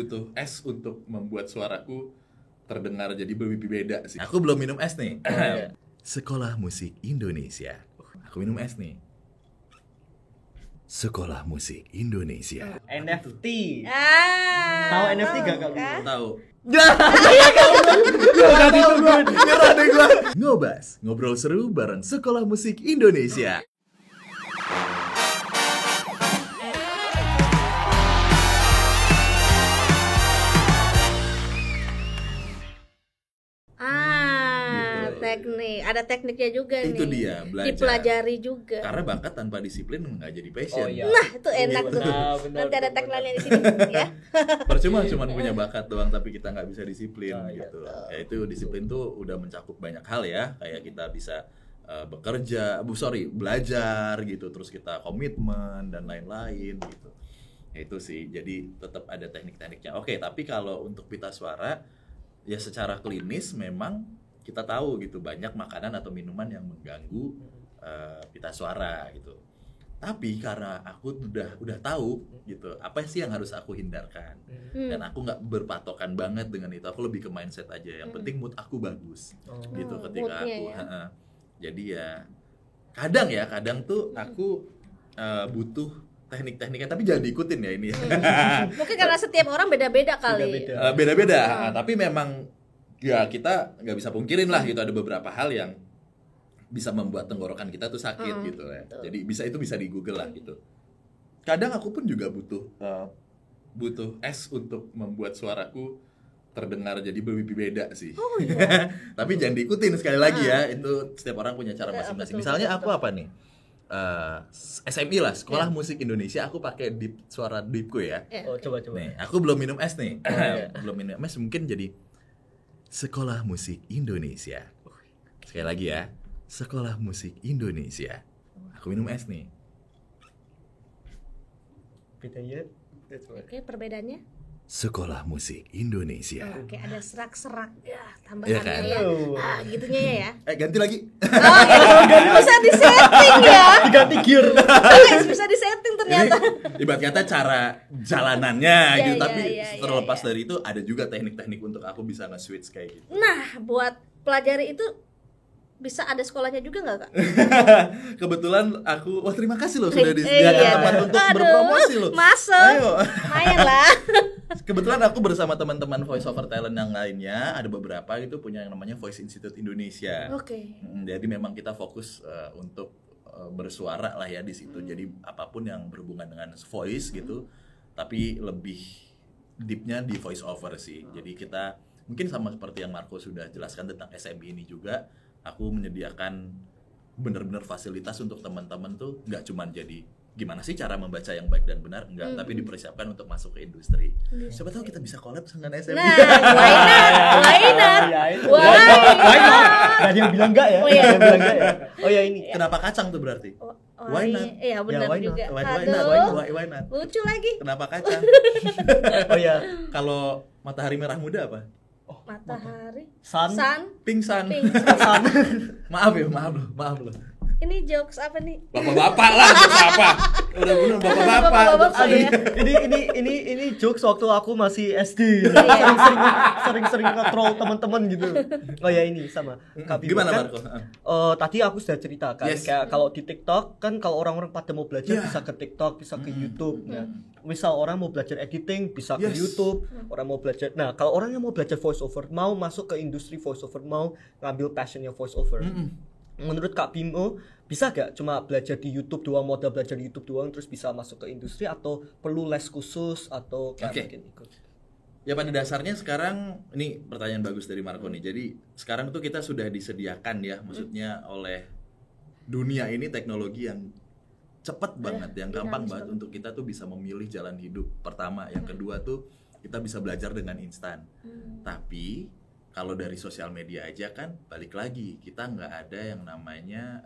butuh es untuk membuat suaraku terdengar jadi lebih beda sih. Aku belum minum es nih. Sekolah Musik Indonesia. Aku minum es nih. Sekolah Musik Indonesia. NFT. Tahu NFT gak kamu? Tahu. Nyerah deh gua. Ngobas, ngobrol seru bareng Sekolah Musik Indonesia. Teknik, ada tekniknya juga Itu nih. dia, belajar. Dipelajari juga. Karena bakat tanpa disiplin nggak jadi passion. Oh, iya. Nah, itu enak tuh. Benar, Nanti ada tagline-nya di sini ya. Percuma cuman punya bakat doang tapi kita nggak bisa disiplin gitu. betul. Ya itu disiplin tuh udah mencakup banyak hal ya. Kayak kita bisa belajar gitu, terus kita komitmen dan lain-lain gitu. Ya itu sih. Jadi tetap ada teknik-tekniknya. Oke, tapi kalau untuk pita suara ya secara klinis memang kita tahu gitu banyak makanan atau minuman yang mengganggu pita suara gitu. Tapi karena aku udah tahu gitu apa sih yang harus aku hindarkan dan aku nggak berpatokan banget dengan itu. Aku lebih ke mindset aja. Yang penting mood aku bagus gitu ketika moodnya aku. ya. Jadi ya kadang tuh aku butuh teknik-tekniknya tapi jangan diikutin ya ini. Mungkin karena setiap orang beda-beda kali. Beda-beda. Tapi memang ya kita nggak bisa pungkirin lah gitu ada beberapa hal yang bisa membuat tenggorokan kita tuh sakit gitu ya. Betul. Jadi itu bisa di Google lah gitu. Kadang aku pun juga butuh es untuk membuat suaraku terdengar jadi lebih beda sih. Oh iya. Tapi jangan diikutin sekali lagi ya. Itu setiap orang punya cara masing-masing. Betul, Misalnya betul. aku apa nih? SMI lah, Sekolah Musik Indonesia. Aku pakai suara deepku ya. Oh, coba. Nih, aku belum minum es nih. Belum minum es mungkin jadi Sekolah Musik Indonesia. Sekali lagi ya. Sekolah Musik Indonesia. Aku minum es nih. Bedanya. Oke, perbedaannya? Sekolah Musik Indonesia. Oke, ada serak-serak ya, Iya tambahannya kan? ya. Gitunya ya. Ganti lagi. Oh, gitu. Bisa disetting ya. Diganti gear. Bisa disetting ternyata. Ini ibarat kata cara jalanannya gitu. Ya, Tapi ya, terlepas ya. dari itu ada juga teknik-teknik untuk aku bisa nge-switch kayak gitu. Nah, buat pelajari itu bisa ada sekolahnya juga nggak, Kak? Kebetulan aku, terima kasih loh sudah disediakan Iya. tempat untuk Aduh, berpromosi loh. masuk. Ayo. Lumayan lah. Kebetulan aku bersama teman-teman voice over talent yang lainnya, ada beberapa gitu punya yang namanya Voice Institute Indonesia. Oke. Jadi memang kita fokus untuk bersuara lah ya di situ. Jadi apapun yang berhubungan dengan voice gitu, tapi lebih deepnya di voice over sih. Jadi kita mungkin sama seperti yang Marco sudah jelaskan tentang SMI ini juga, aku menyediakan benar-benar fasilitas untuk teman-teman tuh nggak cuma jadi gimana sih cara membaca yang baik dan benar, enggak, tapi dipersiapkan untuk masuk ke industri. Siapa tahu kita bisa collab dengan SMI. Nah, why not? Gak ada yang bilang enggak ya? Oh, iya. Gak ada yang bilang enggak ya? Oh ya ini. Kenapa kacang tuh berarti? Why not? Iya, benar why not? juga. Why not? Aduh, Why not? lucu lagi. Kenapa kacang? Oh ya. Kalau matahari merah muda apa? Matahari. Sun. Pingsan. Pink. Sun. Maaf loh. Ini jokes apa nih? Bapak-bapak lah, jokes apa? Udah bener bapak-bapak. Bapak-bapak ya. Ini jokes waktu aku masih SD. Iya. Sering nge-troll teman-teman gitu. Oh ya ini sama. Kak Bimo Gimana kan, Marco? tadi aku sudah ceritakan Yes. kayak kalau di TikTok kan kalau orang-orang pada mau belajar bisa ke TikTok, bisa ke YouTube ya. Misal orang mau belajar editing bisa ke Yes. YouTube, orang mau belajar. Nah, kalau orang yang mau belajar voice over, mau masuk ke industri voice over, mau ngambil passionnya voice over. Menurut Kak Bimo, bisa gak cuma belajar di YouTube doang, modal belajar di YouTube doang terus bisa masuk ke industri, atau perlu les khusus atau kayak Oke. mungkin ikut? Ya pada dasarnya sekarang ini pertanyaan bagus dari Marco nih. Jadi sekarang tuh kita sudah disediakan ya, maksudnya oleh dunia ini teknologi yang cepat banget, yang gampang banget untuk kita tuh bisa memilih jalan hidup pertama. Yang kedua tuh kita bisa belajar dengan instan. Tapi kalau dari sosial media aja kan balik lagi kita nggak ada yang namanya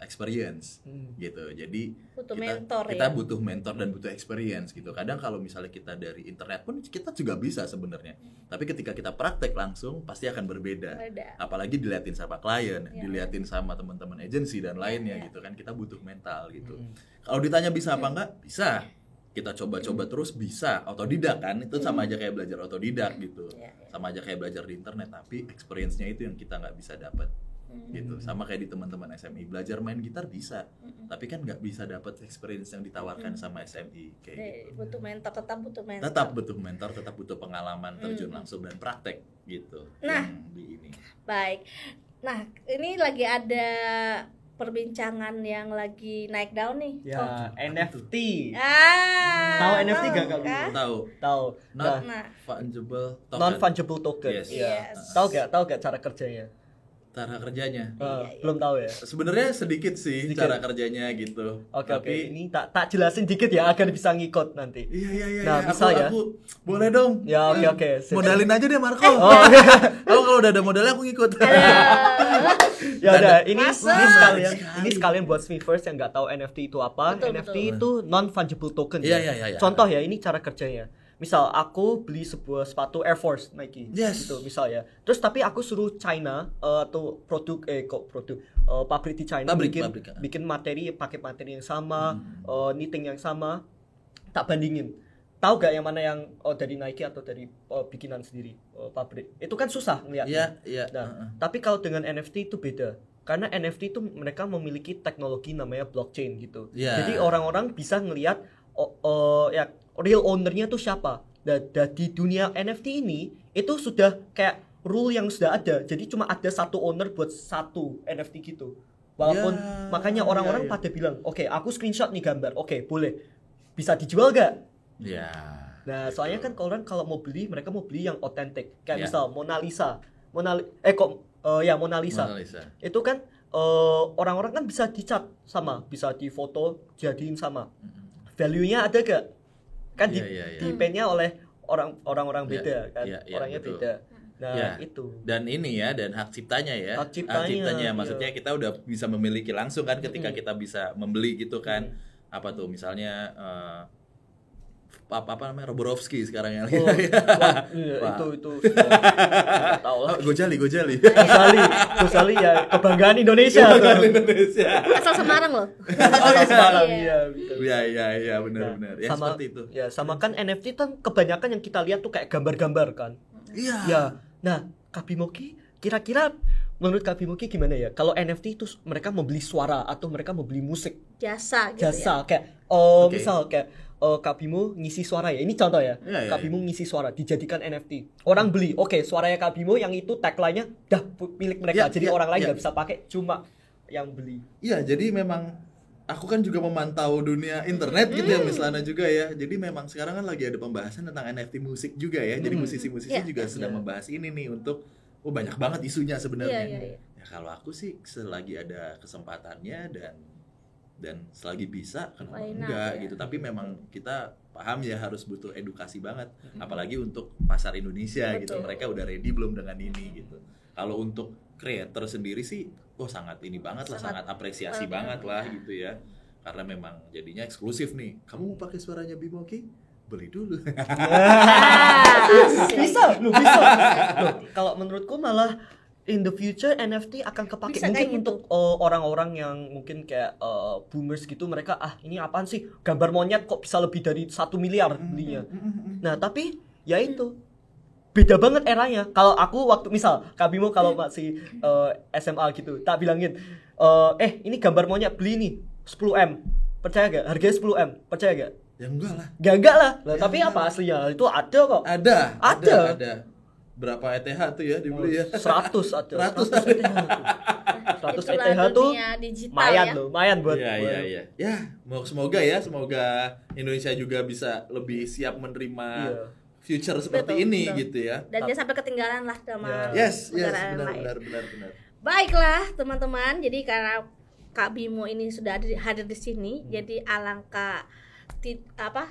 experience gitu. Jadi Butuh mentor kita ya. butuh mentor dan butuh experience gitu. Kadang kalau misalnya kita dari internet pun kita juga bisa sebenarnya. Tapi ketika kita praktek langsung pasti akan berbeda. Apalagi diliatin sama klien, diliatin sama teman-teman agensi dan lainnya gitu kan. Kita butuh mental gitu. Kalau ditanya bisa apa enggak? Bisa. kita coba-coba terus bisa otodidak kan, itu sama aja kayak belajar otodidak gitu, sama aja kayak belajar di internet, tapi experience-nya itu yang kita nggak bisa dapat gitu. Sama kayak di teman-teman SMI, belajar main gitar bisa, tapi kan nggak bisa dapat experience yang ditawarkan sama SMI kayak gitu. Butuh mentor, tetap butuh mentor. Tetap butuh mentor, tetap butuh pengalaman terjun langsung dan praktek gitu. Nah, yang di ini. Baik. Nah, ini lagi ada perbincangan yang lagi naik daun nih. Ya, NFT. Tahu NFT gak Kak? Tahu. Not Nah, fungible token. Non fungible token. Yes. Iya. Yes. Tahu gak cara kerjanya? Cara kerjanya. Belum tahu ya. Sebenarnya sedikit sih Sedikit. cara kerjanya gitu. Oke. Tapi Ini tak jelasin dikit ya agar bisa ngikut nanti. Iya. Nah, bisa ya. Aku boleh dong. Ya, oke. Modalin aja deh Marco. Oh, Aku kalau udah ada modalnya aku ngikut. ya udah, ini Masuk. ini sekalian buat Smithers yang nggak tahu NFT itu apa. Betul, NFT betul. itu non fungible token. Iya, ya. iya. Contoh ya, ini cara kerjanya. Misal aku beli sebuah sepatu Air Force Nike, Yes. gitu misal ya. Terus tapi aku suruh China atau pabrik di China Pabrik. bikin materi, pakai materi yang sama, knitting yang sama, tak bandingin. Tahu gak yang mana yang dari Nike atau dari bikinan sendiri pabrik? Itu kan susah ngeliatnya. Iya. Nah, tapi kalau dengan NFT itu beda. Karena NFT itu mereka memiliki teknologi namanya blockchain gitu. Iya. Jadi orang-orang bisa ngelihat ya real owner-nya tuh siapa. Dan di dunia NFT ini itu sudah kayak rule yang sudah ada. Jadi cuma ada satu owner buat satu NFT gitu. Walaupun Ya, makanya orang-orang ya. pada bilang, "Oke, aku screenshot nih gambar. Oke, boleh. Bisa dijual gak?" Iya. Nah, soalnya kan kalau mau beli, mereka mau beli yang otentik. Kayak Ya. misal Mona Lisa. Mona Lisa. Itu kan orang-orang kan bisa dicat sama, bisa difoto jadiin sama. Value-nya ada gak? Kan Iya. di-paint-nya oleh orang-orang Iya, beda kan. iya, Orangnya betul. beda. Nah, Ya. itu. Dan ini ya, dan hak ciptanya ya. Hak ciptanya, maksudnya iya. kita udah bisa memiliki langsung kan ketika kita bisa membeli gitu kan. Apa tuh misalnya apa namanya Roborovski sekarang yang Oh, lagi. wah, itu enggak tahu lah. Gojali. Gosali ya kebanggaan Indonesia. Indonesia. asal Semarang loh. Semarang, Iya. iya. Iya benar. Ya sama, seperti itu. Ya, sama kan NFT kan kebanyakan yang kita lihat tuh kayak gambar-gambar kan. Iya. Ya, nah Kabimoki kira-kira menurut Kabimoki gimana ya? Kalau NFT itu mereka mau beli suara atau mereka mau beli musik Jasa gitu ya. jasa kayak Oke. misal kayak Kabimo ngisi suara ya. Ini contoh ya. Iya. Kabimo ngisi suara dijadikan NFT. Orang beli. Oke, suaranya Kabimo yang itu tagline-nya dah milik mereka. Ya, Jadi ya, orang lain ya. nggak bisa pakai, cuma yang beli. Iya, jadi memang aku kan juga memantau dunia internet gitu ya misalnya juga ya. Jadi memang sekarang kan lagi ada pembahasan tentang NFT musik juga ya. Jadi musisi-musisi Iya. juga sedang membahas ini nih untuk banyak banget isunya sebenarnya. Iya. Ya kalau aku sih selagi ada kesempatannya dan selagi bisa kenapa Why not, enggak ya. gitu. Tapi memang kita paham ya harus butuh edukasi banget apalagi untuk pasar Indonesia gitu. Betul. Mereka udah ready belum dengan ini gitu. Kalau untuk creator sendiri sih sangat ini banget lah, sangat apresiasi banget lah gitu ya. Karena memang jadinya eksklusif nih. Kamu mau pakai suaranya Bimoki? Beli dulu. Bisa. Loh, kalau menurutku malah in the future NFT akan kepake Bisa mungkin kayak gitu. untuk orang-orang yang mungkin kayak boomers gitu, mereka ini apaan sih gambar monyet kok bisa lebih dari 1 miliar belinya. Nah tapi ya itu beda banget eranya. Kalau aku waktu misal Kabimo kalau masih SMA gitu tak bilangin ini gambar monyet beli nih 10M, percaya gak? Harganya 10M, percaya gak? Ya enggak lah. Enggak lah. Lah, Ya, tapi enggak. apa aslinya? Itu ada kok. Ada. Berapa ETH tuh ya dibeli ya? 100 ada. 100 ETH tuh. 100 Itulah ETH tuh dunia digital lumayan ya. loh, lumayan buat. Iya. Ya, semoga Indonesia juga bisa lebih siap menerima Iya. future seperti Betul, ini betul. gitu ya. Dan jangan sampai ketinggalan lah sama Ya. Yes, negara yang lain. benar. Baiklah teman-teman, jadi karena Kak Bimo ini sudah hadir di sini, jadi alangkah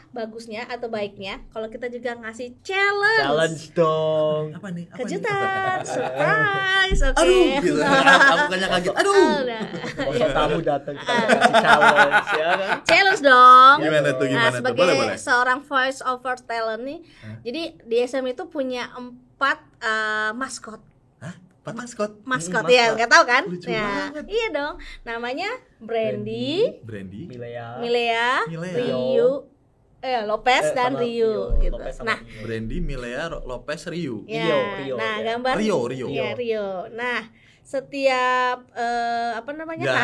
bagusnya atau baiknya kalau kita juga ngasih Challenge dong. Apa nih? kejutan, surprise, oke. Aduh, gitu. Aku kan yang kaget. Aduh. Udah. Masa tamu datang kita kasih challenge ya kan. Challenge dong. Gimana tuh, Nah, tuh? sebagai Boleh. seorang voice over talent nih, jadi di SM itu punya 4 maskot. Hah? Pak maskot? Maskot Hmm, ya, nggak tahu kan? Lucu Ya, banget. iya dong. Namanya Brandy, Brandy. Milea. Milea, Milea. Ryu, Lopez dan sama Rio gitu. Lopez sama Nah, Rio. Brandy, Milea, Lopez, Ryu. ya, Rio, nah ya. gambar Rio. Ya, Rio. Nah, setiap apa namanya? Ya,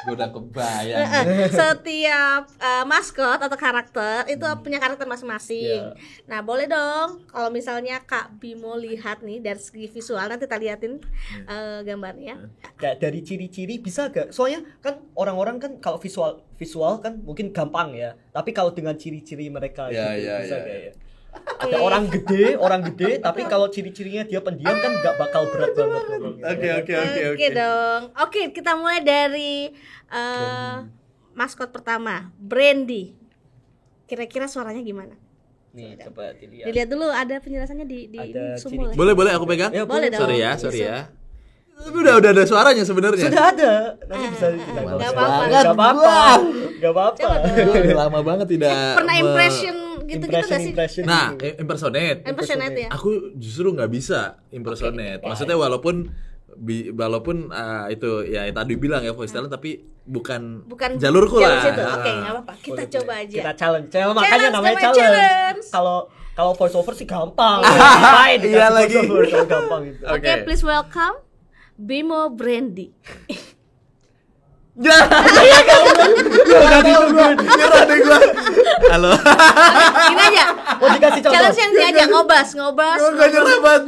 gue udah kebayang. Setiap maskot atau karakter itu punya karakter masing-masing. Iya. Nah, boleh dong kalau misalnya Kak Bimo lihat nih dari segi visual, nanti kita liatin gambarnya. Kayak dari ciri-ciri bisa gak? Soalnya kan orang-orang kan kalau visual kan mungkin gampang ya. Tapi kalau dengan ciri-ciri mereka Ya, gitu, ya, bisa ya. gak ya? Ada orang gede, tapi kalau ciri-cirinya dia pendiam kan nggak bakal berat banget. Oke dong. Oke, kita mulai dari maskot pertama, Brandy. Kira-kira suaranya gimana? Nih, coba dilihat. Dilihat dulu, ada penjelasannya di Ada Zoom boleh. Boleh aku pegang? Ya, Boleh dong. Sorry ya. Udah ada suaranya sebenarnya. Sudah ada. Nanti bisa kita Nggak ngomong. apa-apa. Nggak apa-apa. Coba dong. Gue udah lama banget tidak Pernah impression gitu-gitu gak sih? Impression Nah, gitu. impersonate. Impersonate ya? Aku justru nggak bisa impersonate. Maksudnya walaupun itu ya tadi bilang ya voice talent, tapi bukan jalurku jalur lah. situ. Oke, nggak apa-apa. Kita Boleh, coba boleh. aja. Kita challenge. Makanya namanya namanya challenge. challenge. Kalau voice over sih gampang. Ngapain dikasih Iya lagi. voice over kalau gampang gitu. Oke, Oke. please welcome Bimo Brandy. Ya, udah tahu gue. Nyerah deh gue. Halo. Gini aja. Oh, dikasih contoh. Challenge yang ini aja, ngobas. Gue gak nyerah banget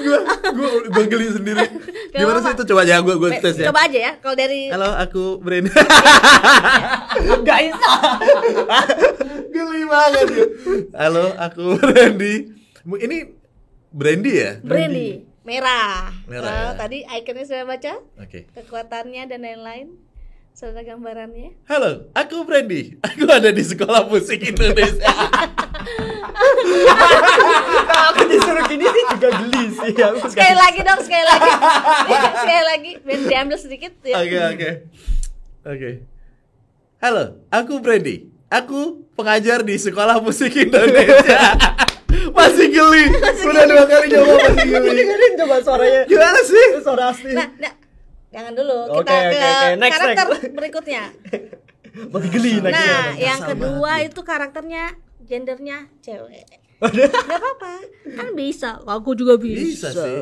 gue geli sendiri. Gak Gimana apa-apa. sih itu, coba aja gue tes ya. Coba aja ya, kalau dari Halo, aku Brandy. Enggak bisa. Geli banget ya. Halo, aku Brandy. Ini Brandy ya? Brandy merah. Merah, ya. Tadi ikonnya sudah baca, Oke. kekuatannya dan lain-lain. Sudah gambarannya. Halo, aku Brandy. Aku ada di Sekolah Musik Indonesia. Aku disuruh gini sih juga geli sih. Aku Sekali lagi dong, sekali lagi. Sekali lagi, biar diambil sedikit ya. Oke. Halo, aku Brandy. Aku pengajar di Sekolah Musik Indonesia. Masih geli. Udah 2 kali nyoba masih geli. dengerin coba suaranya. Gimana sih? Itu suara asli. Nah, jangan dulu. Oke, Kita ke oke. Next, karakter next. berikutnya. Lebih geli lagi. Nah, ya, yang kasar kedua banget. itu karakternya gendernya cewek. Gak apa-apa, kan bisa. Aku juga Bisa bisa. sih.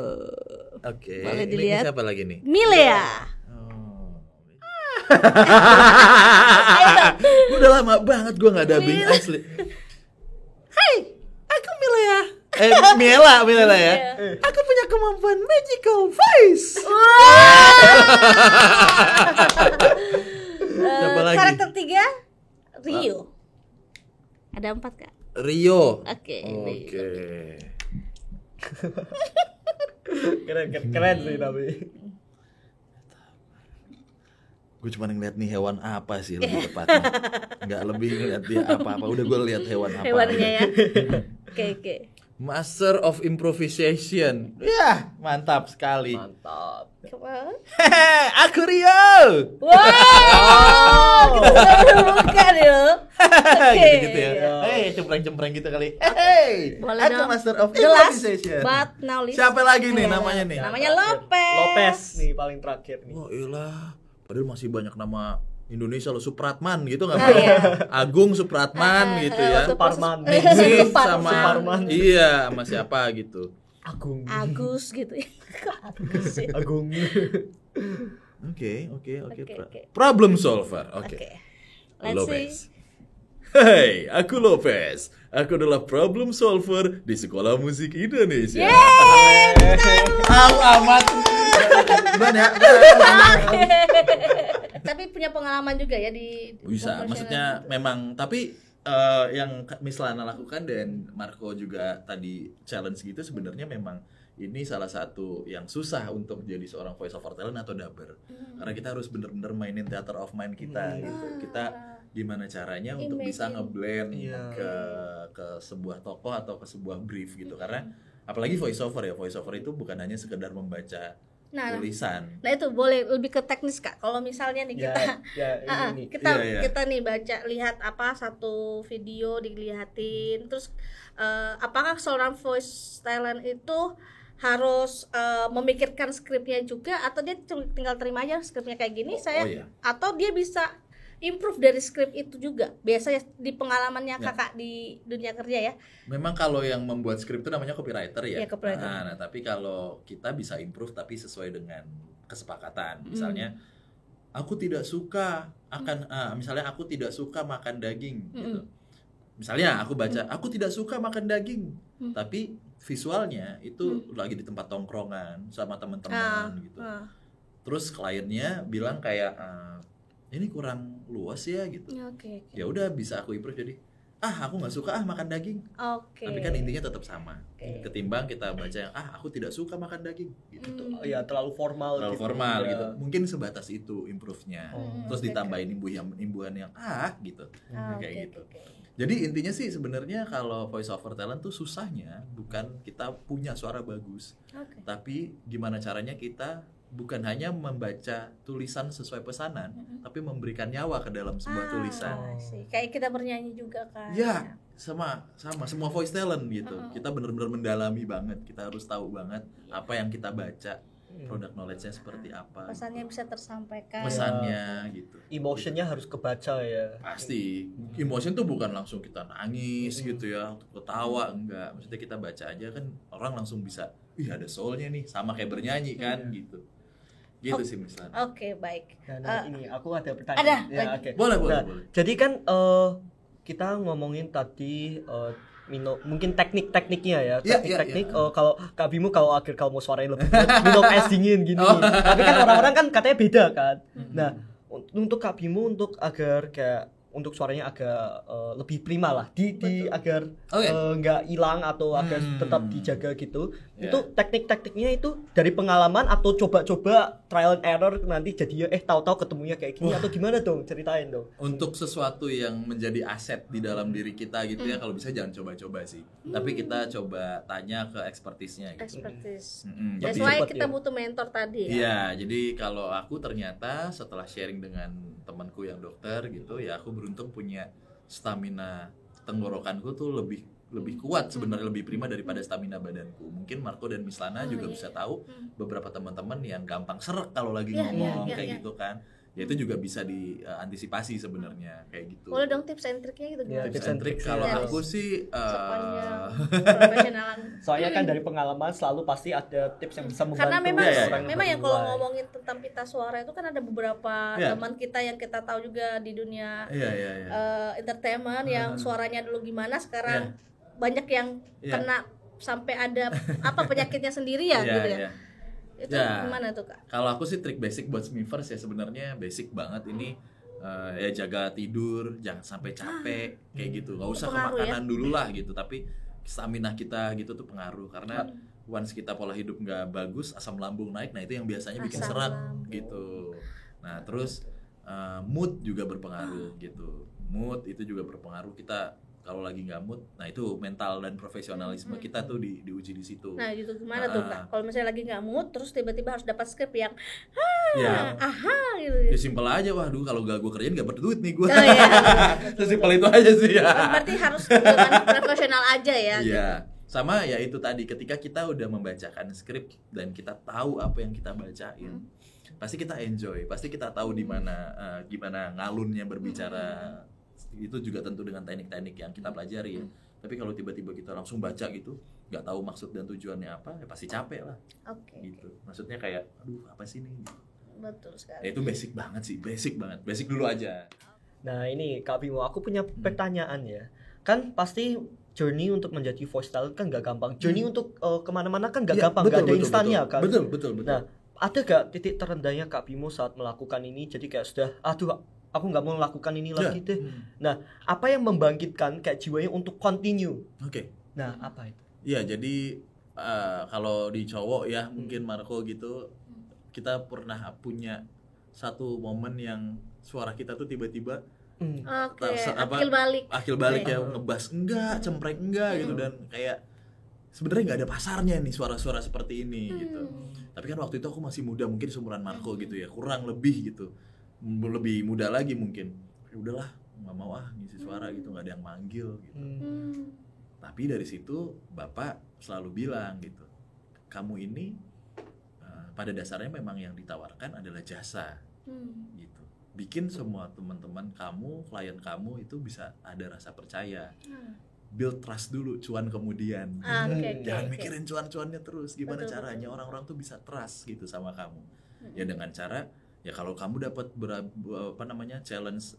Oke. Boleh Ini dilihat. siapa lagi nih? Milea. Oh. Udah lama banget gue nggak dubbing asli. Hai, aku Milea. Miela ya. Aku punya kemampuan magical voice. Siapa lagi? Karakter 3 Rio. Ada 4 Kak. Rio. Oke. Oke. Keren sih tapi. Gue cuma ngeliat nih hewan apa sih lebih tepatnya. Nggak lebih ngeliat dia apa-apa. Udah gue lihat hewan apa. Hewannya ya. Oke. Master of Improvisation. Ya, mantap sekali. Mantap. Hehe, aku Rio. Wow, kita sudah menemukan ya. Oke. Gitu ya. Hei, cempreng-cempreng gitu kali. Hei, Boleh aku dong. Master of Jelas, Improvisation. but now listen. Siapa lagi nih Iya. namanya nih? Namanya Lopez. Lopez nih paling terakhir nih. Oh iyalah, padahal masih banyak nama Indonesia loh, Supratman gitu nggak? Ah, iya. Agung Supratman gitu ya. Suparman. Nih Suparman. sama iya sama siapa gitu. Agung. Agus gitu ya. Kok Agus sih? Agung. Oke. Oke. Problem solver. Oke. Oke. Let's Lopez. see. Hai, aku Lopez. Aku adalah problem solver di Sekolah Musik Indonesia. Amat. Banyak. Tapi punya pengalaman juga ya di Bisa, profesional. maksudnya memang tapi yang Miss Lana lakukan dan Marco juga tadi challenge gitu sebenarnya memang ini salah satu yang susah untuk jadi seorang voice over talent atau dubber. Karena kita harus bener-bener mainin theater of mind kita gitu. Kita gimana caranya untuk bisa ngeblend ke sebuah tokoh atau ke sebuah brief gitu. Karena apalagi voice over itu bukan hanya sekedar membaca tulisan. Nah itu boleh lebih ke teknis Kak. Kalau misalnya nih kita ini. kita nih baca lihat apa satu video dilihatin terus apakah seorang voice talent itu harus memikirkan skripnya juga atau dia tinggal terima aja skripnya kayak gini atau dia bisa improve dari skrip itu juga biasanya di pengalamannya Ya. kakak di dunia kerja ya. Memang kalau yang membuat skrip itu namanya copywriter ya. Iya, copywriter. Nah, tapi kalau kita bisa improve tapi sesuai dengan kesepakatan. Misalnya aku tidak suka misalnya aku tidak suka makan daging gitu. Misalnya aku baca aku tidak suka makan daging, tapi visualnya itu lagi di tempat tongkrongan sama teman-teman gitu. Terus kliennya bilang kayak ini kurang luas ya gitu. Oke. Ya udah bisa aku improve jadi aku nggak suka makan daging. Oke. Tapi kan intinya tetap sama. Oke. Ketimbang kita baca yang aku tidak suka makan daging gitu. Oh, ya terlalu formal Terlalu gitu. formal Ya. gitu. Mungkin sebatas itu improve-nya. Terus ditambahin imbuhan yang gitu. Kayak Oke, gitu. oke. Jadi intinya sih sebenarnya kalau voice over talent tuh susahnya bukan kita punya suara bagus, Oke. tapi gimana caranya kita bukan hanya membaca tulisan sesuai pesanan, tapi memberikan nyawa ke dalam sebuah tulisan. Sih. Kayak kita bernyanyi juga kan. Ya, sama semua voice talent gitu. Kita benar-benar mendalami banget. Kita harus tahu banget apa yang kita baca, product knowledge-nya seperti apa. Pesannya bisa tersampaikan. Pesannya gitu. Emotionnya harus kebaca ya. Pasti. Emotion tuh bukan langsung kita nangis gitu ya, ketawa enggak. Maksudnya kita baca aja kan orang langsung bisa, ada soul-nya nih, sama kayak bernyanyi kan gitu. Gitu sih misalnya. Oke, baik. Nah, ini aku ada pertanyaan. Ada, Ya, lagi. oke. Boleh. Nah, jadi kan kita ngomongin tadi mungkin teknik-tekniknya ya. Teknik-teknik kalau Kak Bimo kalau mau suaranya lebih minum es dingin gini. Tapi kan orang-orang kan katanya beda kan. Nah, untuk Kak Bimo agar kayak untuk suaranya agak lebih prima lah agar nggak hilang atau agar tetap dijaga gitu. Itu teknik-tekniknya itu dari pengalaman atau coba-coba trial and error nanti jadinya tahu-tahu ketemunya kayak gini atau gimana dong, ceritain dong. Untuk sesuatu yang menjadi aset di dalam diri kita gitu ya, kalau bisa jangan coba-coba sih. Tapi kita coba tanya ke expertise-nya gitu. Expertise. Jadi That's why kita butuh mentor tadi ya. Iya, jadi kalau aku ternyata setelah sharing dengan temanku yang dokter gitu ya, aku beruntung punya stamina tenggorokanku tuh lebih kuat sebenarnya, lebih prima daripada stamina badanku. Mungkin Marco dan Mislana juga bisa tahu beberapa teman-teman yang gampang seret kalau lagi ngomong kayak gitu kan. Ya itu juga bisa diantisipasi sebenarnya kayak gitu. Boleh dong tips and triknya gitu Ya, gimana? Tips and trick kalau aku sih Sepanjang profesionalan. Soalnya kan dari pengalaman selalu pasti ada tips yang bisa membantu Karena memang orang memang ya kalau memulai. ngomongin tentang pita suara itu kan ada beberapa teman kita yang kita tahu juga di dunia entertainment yang suaranya dulu gimana, sekarang banyak yang kena sampai ada penyakitnya sendiri ya gitu ya. Itu gimana tuh Kak? Kalau aku sih trik basic buat Smithers ya sebenarnya basic banget ini. Ya jaga tidur, jangan sampai capek kayak gitu. Nggak usah ke makanan dulu lah gitu, tapi stamina kita gitu tuh pengaruh karena once kita pola hidup nggak bagus, asam lambung naik, nah itu yang biasanya bikin serak gitu. Nah terus mood juga berpengaruh gitu. Mood itu juga berpengaruh. Kita kalau lagi nggak mood, nah itu mental dan profesionalisme kita tuh diuji di situ. Nah gitu gimana tuh Kak? Kalau misalnya lagi nggak mood, terus tiba-tiba harus dapat skrip yang gitu. Ya simpel aja, waduh kalau gak gue kerjain gak berduit nih gue. Sesimpel itu gitu. aja sih ya. Berarti harus dengan profesional aja ya. Iya. Sama ya itu tadi, ketika kita udah membacakan skrip dan kita tahu apa yang kita bacain, pasti kita enjoy, pasti kita tahu di mana gimana ngalunnya berbicara. Itu juga tentu dengan teknik-teknik yang kita pelajari ya. Tapi kalau tiba-tiba kita langsung baca gitu, nggak tahu maksud dan tujuannya apa, ya pasti capek lah. Gitu. Maksudnya kayak, aduh apa sih ini? Betul sekali. Ya, itu basic banget sih, basic banget, basic dulu aja. Nah ini Kak Bimo, aku punya pertanyaan ya. Kan pasti journey untuk menjadi voice talent kan nggak gampang. Journey untuk kemana-mana kan nggak gampang, nggak ada instannya kan. Betul. Nah ada gak titik terendahnya Kak Bimo saat melakukan ini? Jadi kayak sudah, aku nggak mau melakukan ini lagi deh. Nah, apa yang membangkitkan kayak jiwanya untuk continue? Oke. Nah, apa itu? Iya, jadi kalau di cowok ya, mungkin Marco gitu, kita pernah punya satu momen yang suara kita tuh tiba-tiba akil balik ya, ngebas enggak, cempreng enggak gitu, dan kayak sebenarnya nggak ada pasarnya nih suara-suara seperti ini gitu. Tapi kan waktu itu aku masih muda, mungkin seumuran Marco gitu ya, kurang lebih gitu. Lebih muda lagi mungkin, ya udahlah nggak mau ngisi suara gitu, nggak ada yang manggil gitu. Tapi dari situ bapak selalu bilang gitu, kamu ini pada dasarnya memang yang ditawarkan adalah jasa gitu. bikin semua teman-teman kamu, klien kamu itu bisa ada rasa percaya. Build trust dulu, cuan kemudian. Jangan mikirin cuan-cuannya terus. Gimana caranya orang-orang tuh bisa trust gitu sama kamu? Ya dengan cara, ya kalau kamu dapat challenge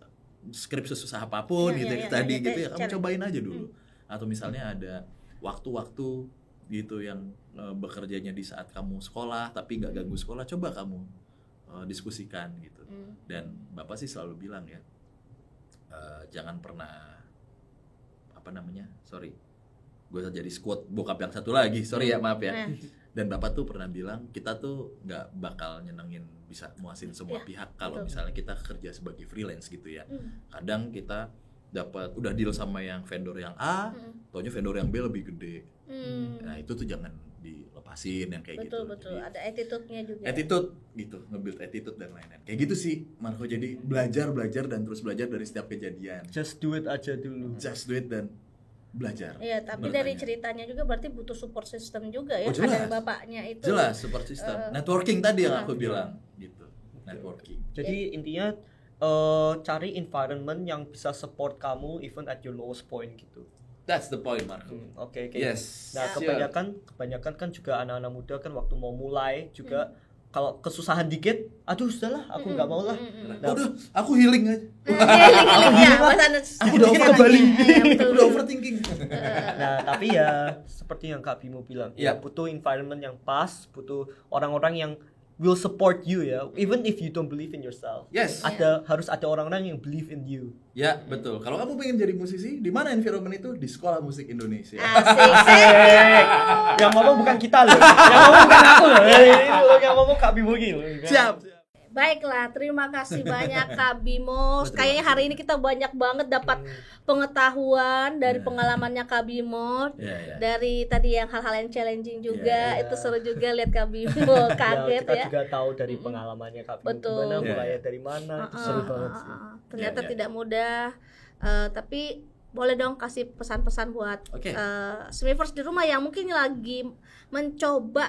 skrip sesusah apapun gitu ya, kamu cobain aja dulu. Atau misalnya ada waktu-waktu gitu yang bekerjanya di saat kamu sekolah tapi nggak ganggu sekolah, coba kamu diskusikan gitu. Dan Bapak sih selalu bilang ya, jangan pernah gue jadi quote bokap yang satu lagi, sorry ya, maaf ya. Dan Bapak tuh pernah bilang, kita tuh nggak bakal nyenengin, bisa muasin semua pihak kalau misalnya kita kerja sebagai freelance gitu ya. Kadang kita dapat udah deal sama yang vendor yang A, taunya vendor yang B lebih gede. Nah itu tuh jangan dilepasin yang kayak gitu. Betul. Ada attitude-nya juga. Attitude gitu, nge-build attitude dan lain-lain. Kayak gitu sih, Marco. Jadi belajar dan terus belajar dari setiap kejadian. Just do it aja dulu. Just do it dan belajar. Iya, tapi dari ceritanya juga berarti butuh support system juga ya. Ada bapaknya itu. Jelas, support system. Networking tadi yang aku bilang gitu. Networking. Jadi intinya cari environment yang bisa support kamu even at your lowest point gitu. That's the point, Marco. Oke. Yes. Nah, kebanyakan kan juga anak-anak muda kan waktu mau mulai juga kalau kesusahan dikit, aduh sudahlah, aku nggak mau lah. Udah, aku healing aja. Aku udah overthinking. Nah, tapi ya seperti yang Kak Bimo bilang, ya butuh environment yang pas, butuh orang-orang yang will support you ya, even if you don't believe in yourself. Yes. Harus ada orang-orang yang believe in you. Ya, betul. Kalau kamu pengen jadi musisi, di mana environment itu? Di Sekolah Musik Indonesia. Asik. Yang ngomong bukan kita loh. Yang ngomong bukan aku loh. Yang ngomong Kak Bimo gitu. Siap. Baiklah, terima kasih banyak Kak Bimo. Kayaknya hari ini kita banyak banget dapat pengetahuan dari pengalamannya Kak Bimo. Dari tadi yang hal-hal yang challenging juga, itu seru juga lihat Kak Bimo kaget kita juga tahu dari pengalamannya Kak Bimo gimana, mulai dari mana, itu seru banget sih. Ternyata tidak mudah, tapi boleh dong kasih pesan-pesan buat Smithers di rumah yang mungkin lagi mencoba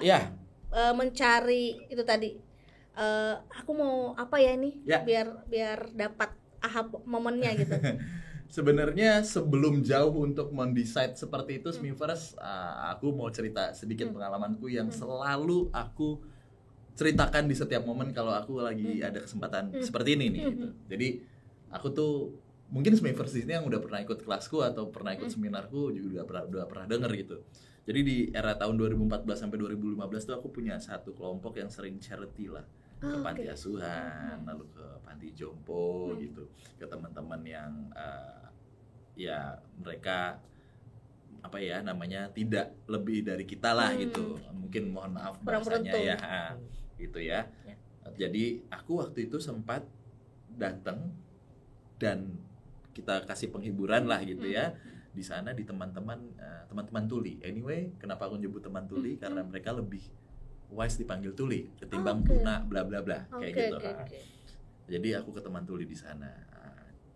mencari itu tadi. Aku mau apa ya ini biar dapat aha momennya gitu. Sebenarnya sebelum jauh untuk mendecide seperti itu, Smithers, aku mau cerita sedikit pengalamanku yang selalu aku ceritakan di setiap momen kalau aku lagi ada kesempatan seperti ini nih gitu. Jadi aku tuh mungkin Smithers ini yang udah pernah ikut kelasku atau pernah ikut seminarku juga udah pernah denger gitu. Jadi di era tahun 2014 sampai 2015 tuh aku punya satu kelompok yang sering charity lah. Ke panti asuhan, lalu ke panti jompo gitu, ke teman-teman yang ya mereka tidak lebih dari kita lah gitu, mungkin mohon maaf bahasanya ya gitu ya. Jadi aku waktu itu sempat datang dan kita kasih penghiburan lah gitu ya di sana di teman-teman tuli. Anyway, kenapa aku nyebut teman tuli? Karena mereka lebih wise dipanggil tuli ketimbang tuna bla bla bla kayak gitu. Jadi aku ke teman tuli di sana.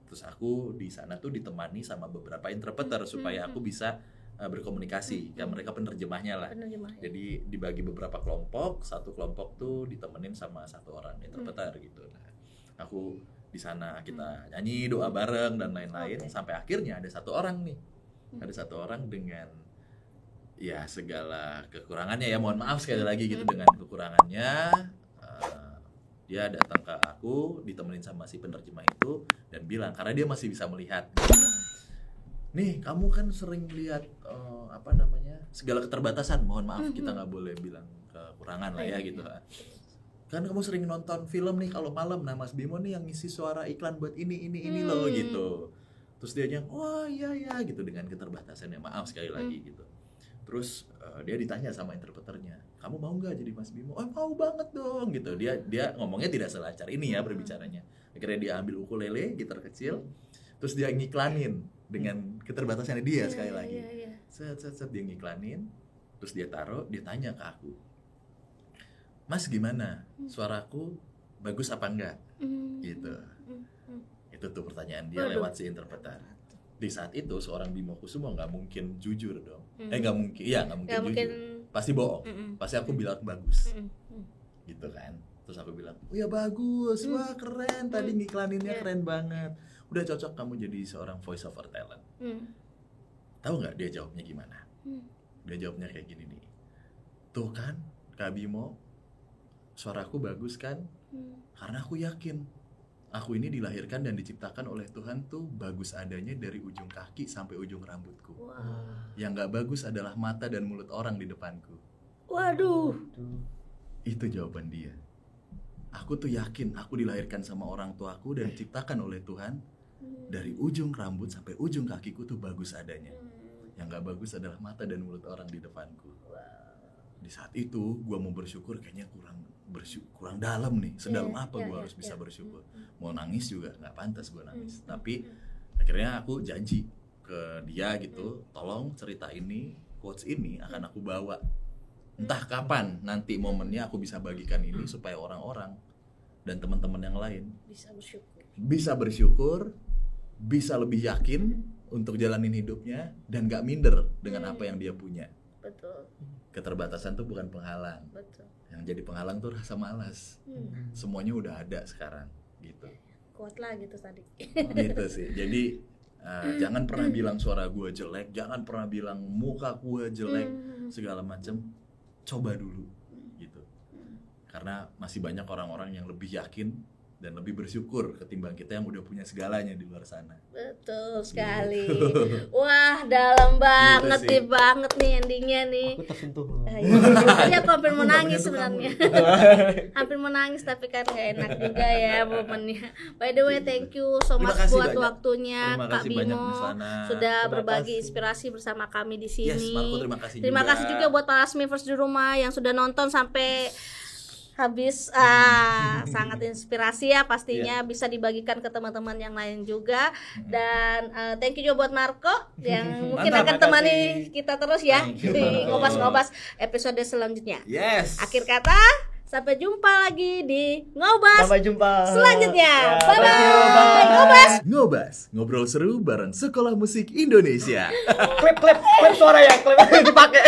Terus aku di sana tuh ditemani sama beberapa interpreter supaya aku bisa berkomunikasi. Ya mereka penerjemahnya lah. Jadi dibagi beberapa kelompok, satu kelompok tuh ditemenin sama satu orang interpreter gitu. Nah, aku di sana kita nyanyi, doa bareng dan lain-lain sampai akhirnya ada satu orang nih. Ada satu orang dengan ya segala kekurangannya ya, mohon maaf sekali lagi gitu, dengan kekurangannya dia datang ke aku ditemenin sama si penerjemah itu dan bilang, karena dia masih bisa melihat, nih kamu kan sering lihat segala keterbatasan, mohon maaf kita nggak boleh bilang kekurangan lah ya gitu kan, kamu sering nonton film nih kalau malam, nah Mas Bimo nih yang ngisi suara iklan buat ini loh gitu. Terus dia bilang, wah iya gitu, dengan keterbatasannya, maaf sekali lagi gitu. Terus dia ditanya sama interpreternya, kamu mau nggak jadi Mas Bimo? Oh mau banget dong gitu. Dia ngomongnya tidak selancar ini ya berbicaranya. Akhirnya dia ambil ukulele, gitar kecil, terus dia ngiklanin dengan keterbatasannya dia sekali lagi. Set dia ngiklanin, terus dia taruh, dia tanya ke aku, Mas gimana? Suaraku bagus apa enggak? Gitu. Itu tuh pertanyaan dia lewat si interpreter. Di saat itu seorang Bimo Kusumo nggak mungkin jujur dong. Nggak mungkin jujur. Pasti bohong. Pasti aku bilang bagus. Gitu kan. Terus aku bilang, oh ya bagus, wah keren, tadi ngiklaninnya keren banget, udah cocok kamu jadi seorang voice over talent. Tahu nggak dia jawabnya gimana? Dia jawabnya kayak gini nih, tuh kan Kak Bimo, suaraku bagus kan? Karena aku yakin aku ini dilahirkan dan diciptakan oleh Tuhan tuh bagus adanya dari ujung kaki sampai ujung rambutku. Yang nggak bagus adalah mata dan mulut orang di depanku. Waduh. Itu jawaban dia. Aku tuh yakin aku dilahirkan sama orang tuaku dan diciptakan oleh Tuhan dari ujung rambut sampai ujung kakiku tuh bagus adanya. Yang gak bagus adalah mata dan mulut orang di depanku. Di saat itu gue mau bersyukur kayaknya kurang dalam nih. Sedalam apa gue harus bisa bersyukur. Mau nangis juga gak pantas gue nangis. Tapi akhirnya aku janji ke dia gitu, tolong cerita ini, quotes ini akan aku bawa. Entah kapan nanti momennya aku bisa bagikan ini supaya orang-orang dan teman-teman yang lain bisa bersyukur, bisa lebih yakin untuk jalanin hidupnya dan gak minder dengan apa yang dia punya. Betul. Keterbatasan tuh bukan penghalang. Betul. Yang jadi penghalang tuh rasa malas. Semuanya udah ada sekarang gitu. Kuat lah gitu tadi. Gitu sih. Jadi jangan pernah bilang suara gue jelek, jangan pernah bilang muka gue jelek, segala macam. Coba dulu gitu. Karena masih banyak orang-orang yang lebih yakin dan lebih bersyukur ketimbang kita yang udah punya segalanya di luar sana. Betul sekali. Wah, dalam banget gitu nih, banget nih endingnya nih. Aku tersentuh. Tadi aku hampir mau nangis sebenarnya. Hampir mau nangis tapi kan gak enak juga ya momennya. By the way, thank you so much buat banyak. Waktunya Kak Bimo sudah berbagi inspirasi bersama kami di sini. Yes, Marco, terima kasih juga buat para Smithers di rumah yang sudah nonton sampai habis. Sangat inspirasi ya pastinya, bisa dibagikan ke teman-teman yang lain juga. Dan thank you juga buat Marco yang mungkin akan temani kita terus ya di ngobas-ngobas episode selanjutnya. Yes. Akhir kata, sampai jumpa lagi di Ngobas Sampai jumpa selanjutnya. Bye bye. Ngobas, ngobrol seru bareng Sekolah Musik Indonesia. Klip suara ya, klip dipakai.